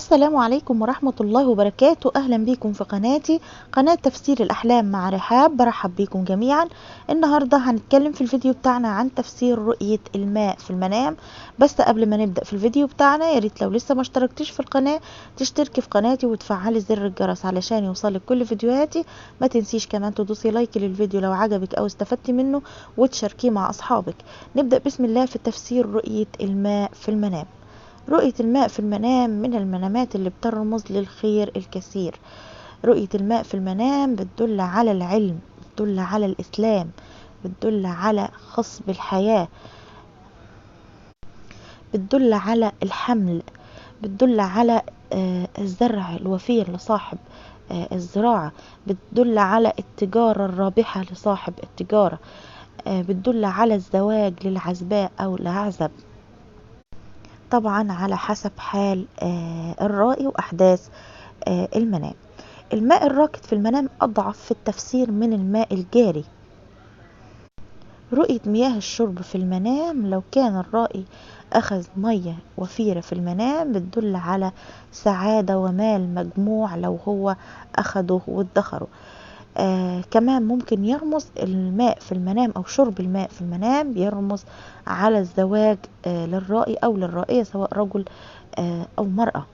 السلام عليكم ورحمة الله وبركاته. أهلا بيكم في قناة تفسير الأحلام مع رحاب. برحب بيكم جميعا. النهاردة هنتكلم في الفيديو بتاعنا عن تفسير رؤية الماء في المنام. بس قبل ما نبدأ في الفيديو بتاعنا ياريت لو لسه ما اشتركتيش في القناة تشتركي في قناتي وتفعلي زر الجرس علشان يوصلك كل فيديوهاتي. ما تنسيش كمان تدوسي لايك للفيديو لو عجبك أو استفدتي منه وتشاركيه مع أصحابك. نبدأ بسم الله في تفسير رؤية الماء في المنام. رؤية الماء في المنام من المنامات اللي بترمز للخير الكثير. رؤية الماء في المنام بتدل على العلم، بتدل على الإسلام، بتدل على خصب الحياة، بتدل على الحمل، بتدل على الزرع الوفير لصاحب الزراعة، بتدل على التجارة الرابحة لصاحب التجارة، بتدل على الزواج للعزباء أو الأعزب، طبعا على حسب حال الرائي وأحداث المنام. الماء الراكد في المنام أضعف في التفسير من الماء الجاري. رؤية مياه الشرب في المنام لو كان الرائي أخذ مية وفيرة في المنام بتدل على سعادة ومال مجموع لو هو أخده وادخره. كمان ممكن يرمز الماء في المنام أو شرب الماء في المنام يرمز على الزواج للرائي أو للرائية سواء رجل أو مرأة.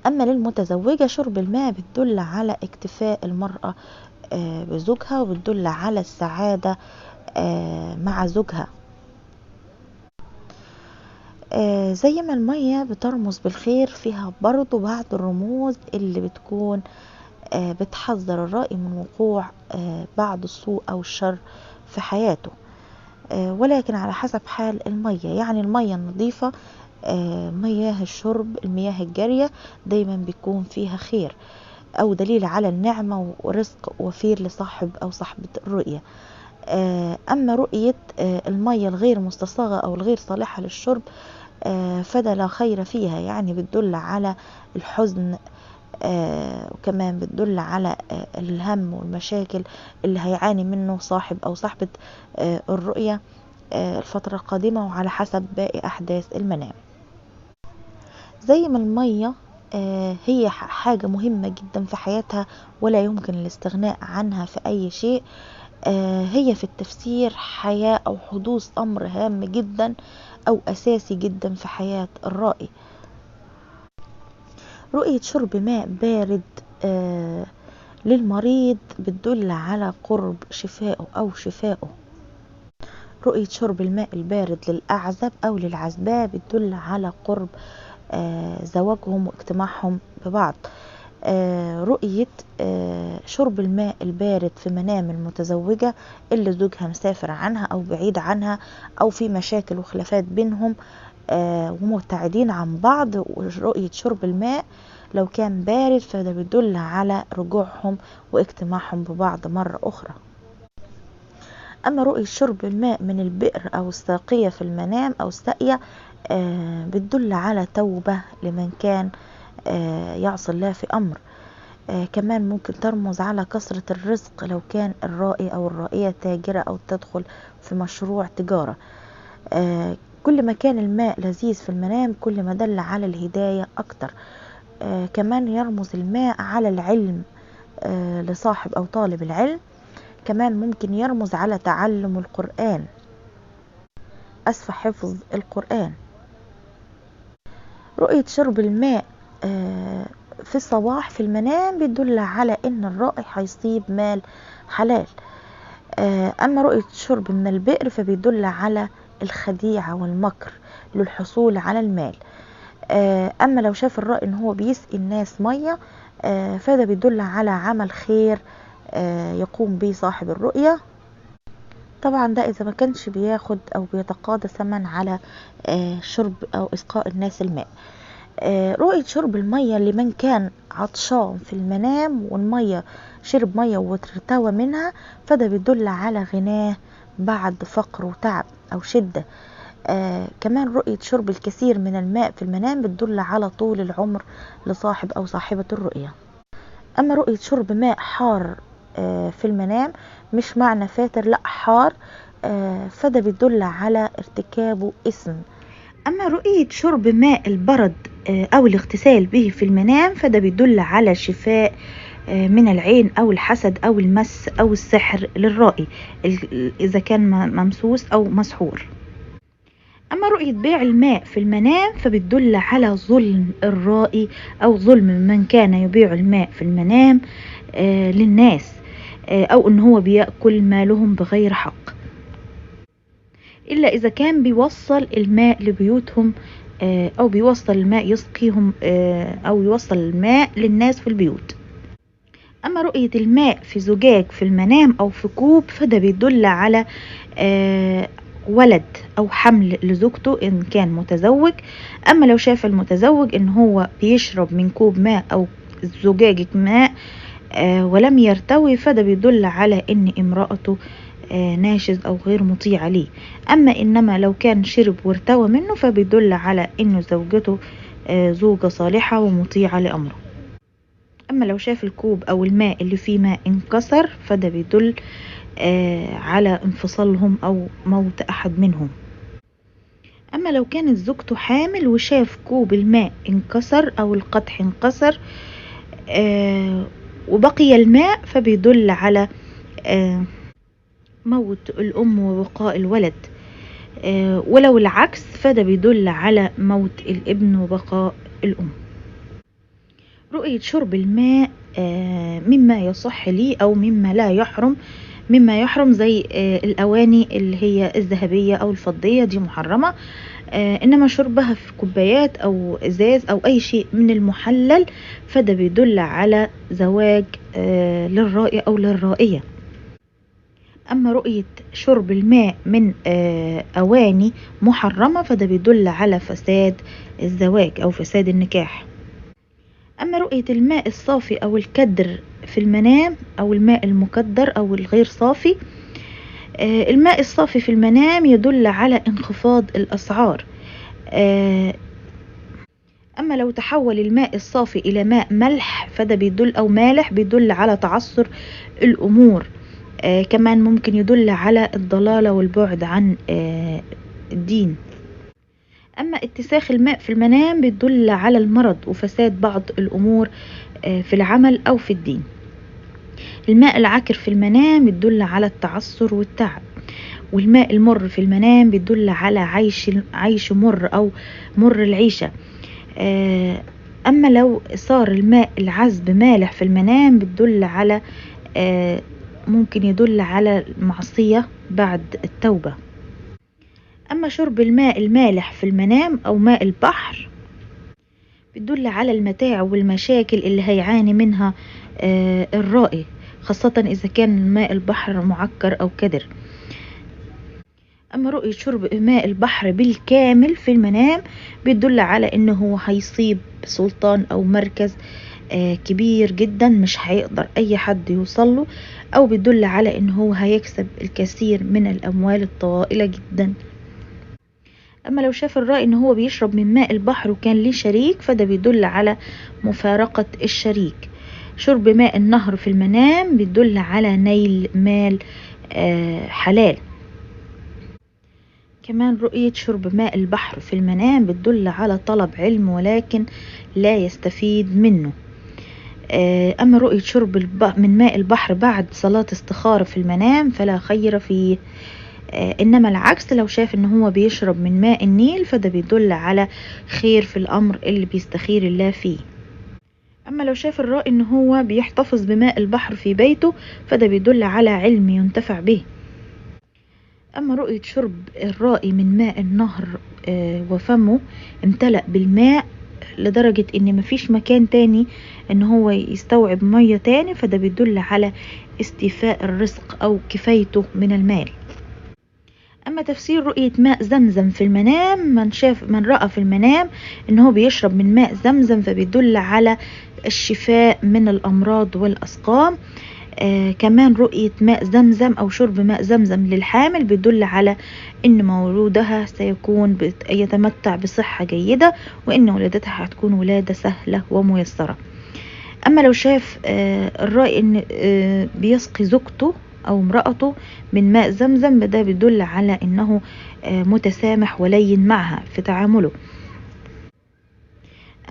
أما للمتزوجة شرب الماء بتدل على اكتفاء المرأة بزوجها وبتدل على السعادة مع زوجها. زي ما المية بترمز بالخير فيها برضو بعض الرموز اللي بتكون بتحذر الرائي من وقوع بعض السوء أو الشر في حياته، ولكن على حسب حال المية. يعني المية النظيفة مياه الشرب المياه الجارية دايما بيكون فيها خير أو دليل على النعمة ورزق وفير لصاحب أو صاحبة الرؤية. أما رؤية المية الغير مستصاغة أو الغير صالحة للشرب فده لا خير فيها، يعني بتدل على الحزن، وكمان بتدل على الهم والمشاكل اللي هيعاني منه صاحب أو صاحبة الرؤية الفترة القادمة وعلى حسب باقي أحداث المنام. زي ما المية هي حاجة مهمة جدا في حياتها ولا يمكن الاستغناء عنها في أي شيء، هي في التفسير حياة أو حدوث أمر هام جدا أو أساسي جدا في حياة الرائي. رؤية شرب ماء بارد للمريض بتدل على قرب شفائه أو شفائه. رؤية شرب الماء البارد للأعزب أو للعزباء بتدل على قرب زواجهم واجتماعهم ببعض. رؤية شرب الماء البارد في منام المتزوجة اللي زوجها مسافر عنها أو بعيد عنها أو في مشاكل وخلافات بينهم ومبتعدين عن بعض، ورؤية شرب الماء لو كان بارد فده بيدل على رجوعهم واجتماعهم ببعض مرة أخرى. أما رؤية شرب الماء من البئر أو الساقية في المنام أو الساقية بتدل على توبة لمن كان يعصي الله في أمر. كمان ممكن ترمز على كثرة الرزق لو كان الرائي أو الرائية تاجرة أو تدخل في مشروع تجارة. كل ما كان الماء لذيذ في المنام كل ما دل على الهداية أكتر. كمان يرمز الماء على العلم لصاحب أو طالب العلم. كمان ممكن يرمز على تعلم القرآن، حفظ القرآن. رؤية شرب الماء في الصباح في المنام بيدل على ان الرائي هيصيب مال حلال. اما رؤية شرب من البئر فبيدل على الخديعة والمكر للحصول على المال. اما لو شاف الرائي ان هو بيسقي الناس مية فده بيدل على عمل خير يقوم به صاحب الرؤية. طبعا ده اذا ما كانش بياخد او بيتقاضى ثمن على شرب او اسقاء الناس الماء. رؤية شرب المية لمن كان عطشان في المنام والمية شرب مية وترتوى منها فده بيدل على غناه بعد فقر وتعب أو شدة. كمان رؤية شرب الكثير من الماء في المنام بتدل على طول العمر لصاحب أو صاحبة الرؤية. أما رؤية شرب ماء حار في المنام مش معنى فاتر، لا حار، فده بيدل على ارتكابه إثم أما رؤية شرب ماء البرد أو الاغتسال به في المنام فده بيدل على شفاء من العين أو الحسد أو المس أو السحر للرائي إذا كان ممسوس أو مسحور. أما رؤية بيع الماء في المنام فبتدل على ظلم الرائي أو ظلم من كان يبيع الماء في المنام للناس، أو إن هو بيأكل مالهم بغير حق، إلا إذا كان بيوصل الماء لبيوتهم أو بيوصل الماء يسقيهم أو يوصل الماء للناس في البيوت. أما رؤية الماء في زجاج في المنام أو في كوب فده بيدل على ولد أو حمل لزوجته إن كان متزوج. أما لو شاف المتزوج إن هو بيشرب من كوب ماء أو زجاجة ماء ولم يرتوي فده بيدل على إن امرأته ناشز أو غير مطيعة ليه. إنما لو كان شرب وارتوى منه فبيدل على إنه زوجته زوجة صالحة ومطيعة لأمره. أما لو شاف الكوب أو الماء اللي فيه ماء انكسر فده بيدل على انفصالهم أو موت أحد منهم. أما لو كانت زوجته حامل وشاف كوب الماء انكسر أو القدح انكسر وبقي الماء فبيدل على موت الأم وبقاء الولد، ولو العكس فده بيدل على موت الابن وبقاء الأم. رؤية شرب الماء مما يصح لي أو مما لا يحرم. مما يحرم زي الأواني اللي هي الذهبية أو الفضية دي محرمة، إنما شربها في كوبايات أو إزاز أو أي شيء من المحلل فده بيدل على زواج للرائي أو للرائية. أما رؤية شرب الماء من أواني محرمة فده بيدل على فساد الزواج أو فساد النكاح. أما رؤية الماء الصافي أو الكدر في المنام أو الماء المكدر أو الغير صافي، الماء الصافي في المنام يدل على انخفاض الأسعار. أما لو تحول الماء الصافي إلى ماء ملح فده بيدل أو مالح بيدل على تعثر الأمور. كمان ممكن يدل على الضلالة والبعد عن الدين. أما اتساخ الماء في المنام بيدل على المرض وفساد بعض الأمور في العمل أو في الدين. الماء العكر في المنام بيدل على التعثر والتعب. والماء المر في المنام بيدل على عيش مر أو مر العيشة. أما لو صار الماء العذب مالح في المنام بيدل على ممكن يدل على المعصية بعد التوبة. أما شرب الماء المالح في المنام أو ماء البحر بيدل على المتاعب والمشاكل اللي هيعاني منها الرائي، خاصة إذا كان ماء البحر معكر أو كدر. أما رؤية شرب ماء البحر بالكامل في المنام بيدل على إنه هو هيصيب سلطان أو مركز كبير جدا مش هيقدر أي حد يوصله، أو بيدل على إنه هو هيكسب الكثير من الأموال الطائلة جدا. أما لو شاف الرائي إن هو بيشرب من ماء البحر وكان ليه شريك فده بيدل على مفارقة الشريك. شرب ماء النهر في المنام بيدل على نيل مال حلال. كمان رؤية شرب ماء البحر في المنام بتدل على طلب علم ولكن لا يستفيد منه. أما رؤية شرب من ماء البحر بعد صلاة استخارة في المنام فلا خير فيه. إنما العكس لو شاف إن هو بيشرب من ماء النيل فده بيدل على خير في الأمر اللي بيستخير الله فيه. أما لو شاف الرائي إن هو بيحتفظ بماء البحر في بيته فده بيدل على علم ينتفع به. أما رؤية شرب الرائي من ماء النهر وفمه امتلأ بالماء لدرجة إن مفيش مكان تاني إن هو يستوعب مية تاني فده بيدل على استيفاء الرزق أو كفايته من المال. أما تفسير رؤية ماء زمزم في المنام، من رأى في المنام إن هو بيشرب من ماء زمزم فبيدل على الشفاء من الأمراض والأسقام. كمان رؤية ماء زمزم أو شرب ماء زمزم للحامل بيدل على إن مولودها سيكون يتمتع بصحة جيدة وإن ولادتها هتكون ولادة سهلة وميسرة. أما لو شاف الرأي إن بيسقي زوجته أو امرأته من ماء زمزم، ده بيدل على أنه متسامح ولين معها في تعامله.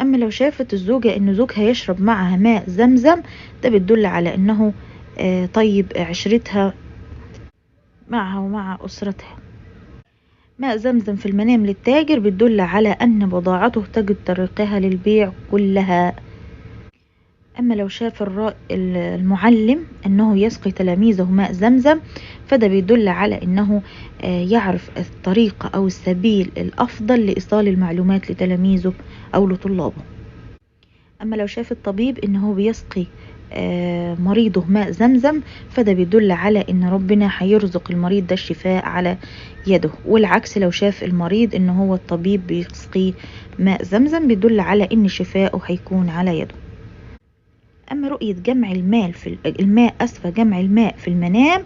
أما لو شافت الزوجة أن زوجها يشرب معها ماء زمزم، ده بيدل على أنه طيب عشرتها معها ومع أسرتها. ماء زمزم في المنام للتاجر بيدل على أن بضاعته تجد طريقها للبيع كلها. أما لو شاف المعلم أنه يسقي تلاميذه ماء زمزم، فده بيدل على أنه يعرف الطريقة أو السبيل الأفضل لإيصال المعلومات لتلاميذه أو لطلابه. أما لو شاف الطبيب أنه بيسقي مريضه ماء زمزم، فده بيدل على أن ربنا هيرزق المريض ده الشفاء على يده. والعكس لو شاف المريض أنه هو الطبيب بيسقي ماء زمزم، بيدل على أن شفاءه هيكون على يده. أما رؤية جمع جمع الماء في المنام،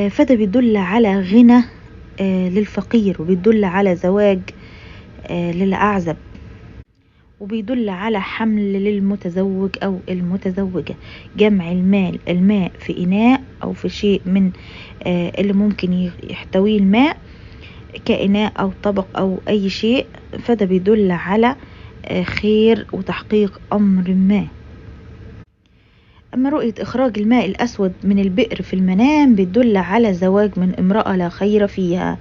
فده بيدل على غنى للفقير، وبيدل على زواج للأعزب، وبيدل على حمل للمتزوج أو المتزوجة. جمع الماء في إناء أو في شيء من اللي ممكن يحتويه الماء كإناء أو طبق أو أي شيء، فده بيدل على خير وتحقيق أمر ما. أما رؤية إخراج الماء الأسود من البئر في المنام بيدل على زواج من امرأة لا خير فيها.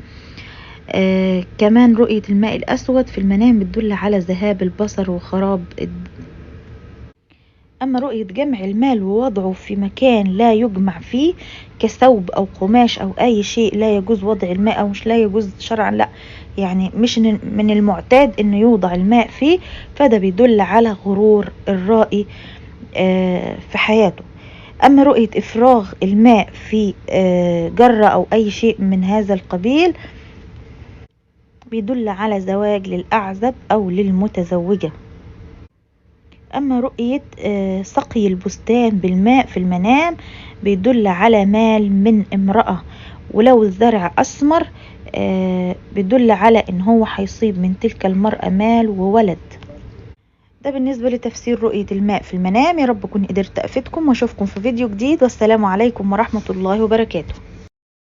كمان رؤية الماء الأسود في المنام بتدل على ذهاب البصر وخراب أما رؤية جمع المال ووضعه في مكان لا يجمع فيه كثوب أو قماش أو أي شيء لا يجوز وضع الماء، أو مش لا يجوز شرعا، لا يعني مش من المعتاد أنه يوضع الماء فيه، فده بيدل على غرور الرائي في حياته. أما رؤية إفراغ الماء في جرة أو أي شيء من هذا القبيل بيدل على زواج للأعزب أو للمتزوجة. أما رؤية سقي البستان بالماء في المنام بيدل على مال من امرأة، ولو الزرع أسمر بيدل على إن هو هيصيب من تلك المرأة مال وولد. ده بالنسبة لتفسير رؤية الماء في المنام. يا رب أكون قدرت أفيدكم، وأشوفكم في فيديو جديد، والسلام عليكم ورحمة الله وبركاته.